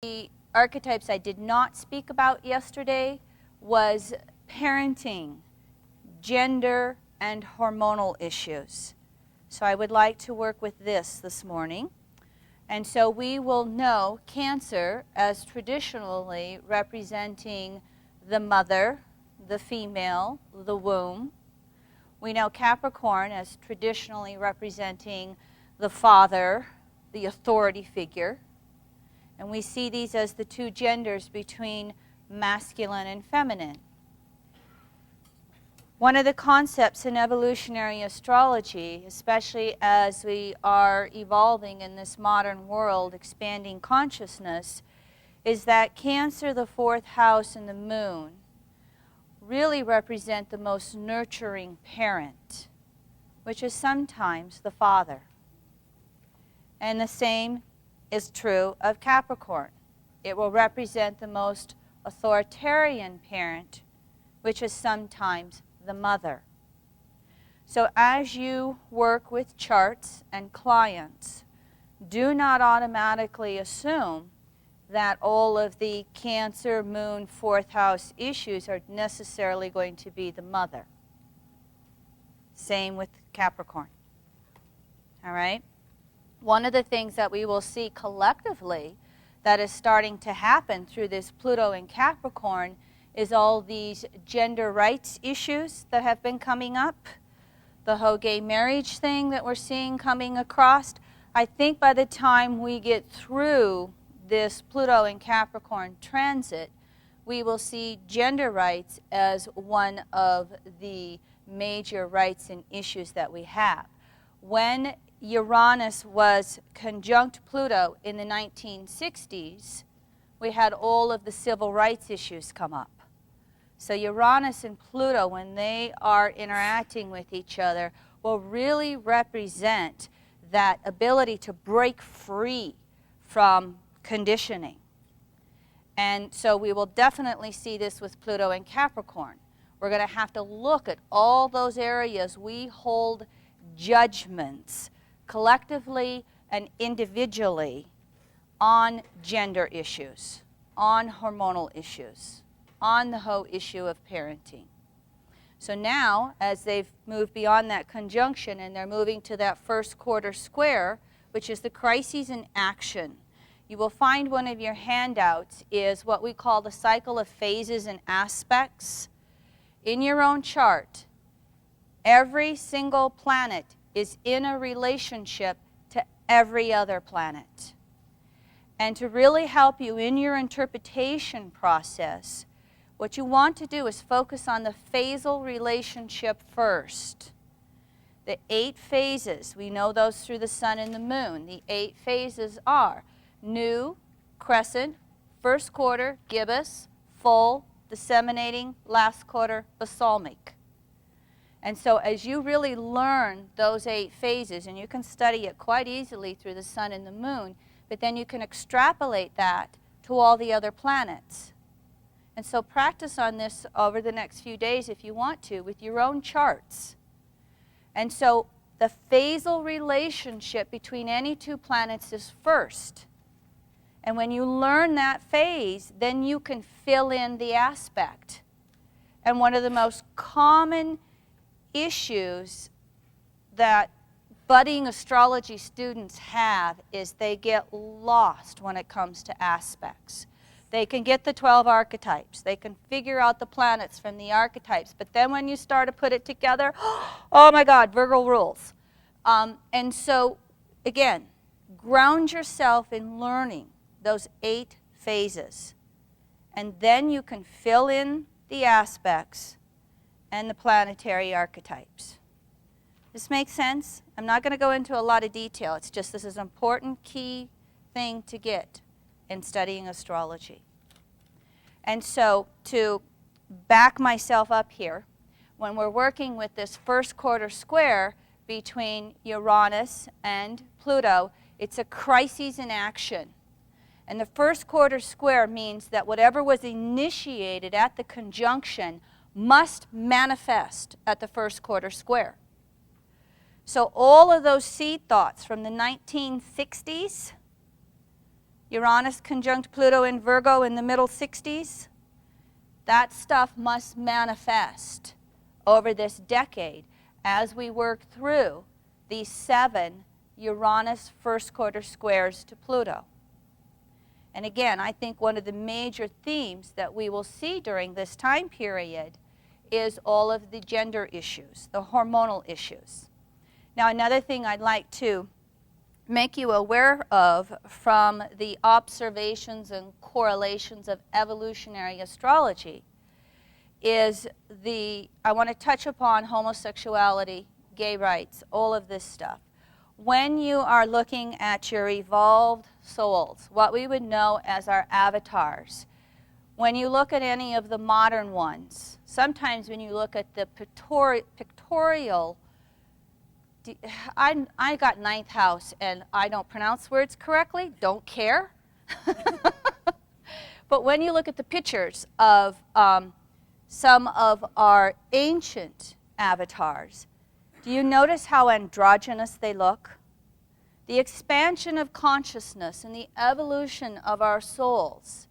The archetypes I did not speak about yesterday was parenting, gender, and hormonal issues. So I would like to work with this morning. And so we will know Cancer as traditionally representing the mother, the female, the womb. We know Capricorn as traditionally representing the father, the authority figure. And we see these as the two genders between masculine and feminine. One of the concepts in evolutionary astrology, especially as we are evolving in this modern world, expanding consciousness, is that Cancer, the fourth house, and the moon really represent the most nurturing parent, which is sometimes the father. And the same is true of Capricorn. It will represent the most authoritarian parent, which is sometimes the mother. So as you work with charts and clients, do not automatically assume that all of the Cancer, Moon, fourth house issues are necessarily going to be the mother. Same with Capricorn. All right? One of the things that we will see collectively that is starting to happen through this Pluto in Capricorn is all these gender rights issues that have been coming up. The whole gay marriage thing that we're seeing coming across. I think by the time we get through this Pluto in Capricorn transit, we will see gender rights as one of the major rights and issues that we have. When Uranus was conjunct Pluto in the 1960s, we had all of the civil rights issues come up. So Uranus and Pluto, when they are interacting with each other, will really represent that ability to break free from conditioning. And so we will definitely see this with Pluto and Capricorn. We're going to have to look at all those areas we hold judgments collectively and individually on gender issues, on hormonal issues, on the whole issue of parenting. So now, as they've moved beyond that conjunction and they're moving to that first quarter square, which is the crises in action, you will find one of your handouts is what we call the cycle of phases and aspects. In your own chart, every single planet is in a relationship to every other planet. And to really help you in your interpretation process, what you want to do is focus on the phasal relationship first. The 8 phases, we know those through the sun and the moon. The 8 phases are new, crescent, first quarter, gibbous, full, disseminating, last quarter, balsamic. And so as you really learn those 8 phases, and you can study it quite easily through the sun and the moon, but then you can extrapolate that to all the other planets. And so practice on this over the next few days if you want to with your own charts. And so the phasal relationship between any 2 planets is first. And when you learn that phase, then you can fill in the aspect. And one of the most common issues that budding astrology students have is they get lost when it comes to aspects. They can get the 12 archetypes. They can figure out the planets from the archetypes. But then when you start to put it together, oh my God, Virgo rules. And so, again, ground yourself in learning those 8 phases. And then you can fill in the aspects and the planetary archetypes. This makes sense? I'm not going to go into a lot of detail. It's just this is an important key thing to get in studying astrology. And so to back myself up here, when we're working with this first quarter square between Uranus and Pluto, it's a crisis in action. And the first quarter square means that whatever was initiated at the conjunction must manifest at the first quarter square. So all of those seed thoughts from the 1960s Uranus conjunct Pluto in Virgo in the middle 60s. That stuff must manifest over this decade as we work through these 7 Uranus first quarter squares to Pluto. And again, I think one of the major themes that we will see during this time period is all of the gender issues, the hormonal issues. Now, another thing I'd like to make you aware of from the observations and correlations of evolutionary astrology is I want to touch upon homosexuality, gay rights, all of this stuff. When you are looking at your evolved souls, what we would know as our avatars, when you look at any of the modern ones, sometimes when you look at the pictorial, I got 9th house and I don't pronounce words correctly, don't care. But when you look at the pictures of some of our ancient avatars, do you notice how androgynous they look? The expansion of consciousness and the evolution of our souls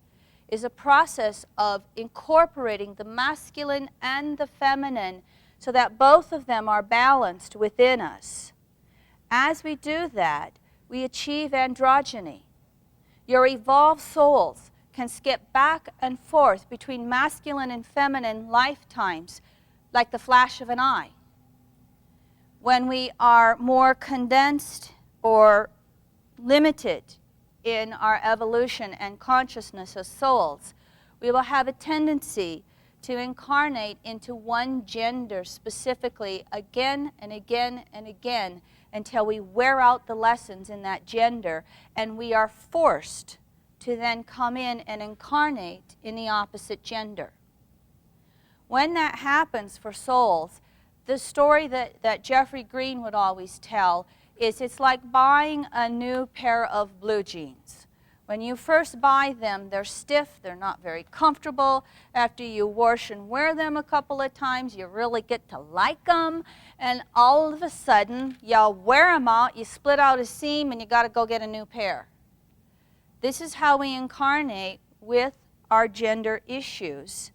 is a process of incorporating the masculine and the feminine so that both of them are balanced within us. As we do that, we achieve androgyny. Your evolved souls can skip back and forth between masculine and feminine lifetimes like the flash of an eye. When we are more condensed or limited in our evolution and consciousness as souls, we will have a tendency to incarnate into one gender specifically again and again and again until we wear out the lessons in that gender and we are forced to then come in and incarnate in the opposite gender. When that happens for souls, the story that Jeffrey Green would always tell is it's like buying a new pair of blue jeans. When you first buy them, they're stiff, they're not very comfortable. After you wash and wear them a couple of times, you really get to like them. And all of a sudden, you wear them out, you split out a seam, and you got to go get a new pair. This is how we incarnate with our gender issues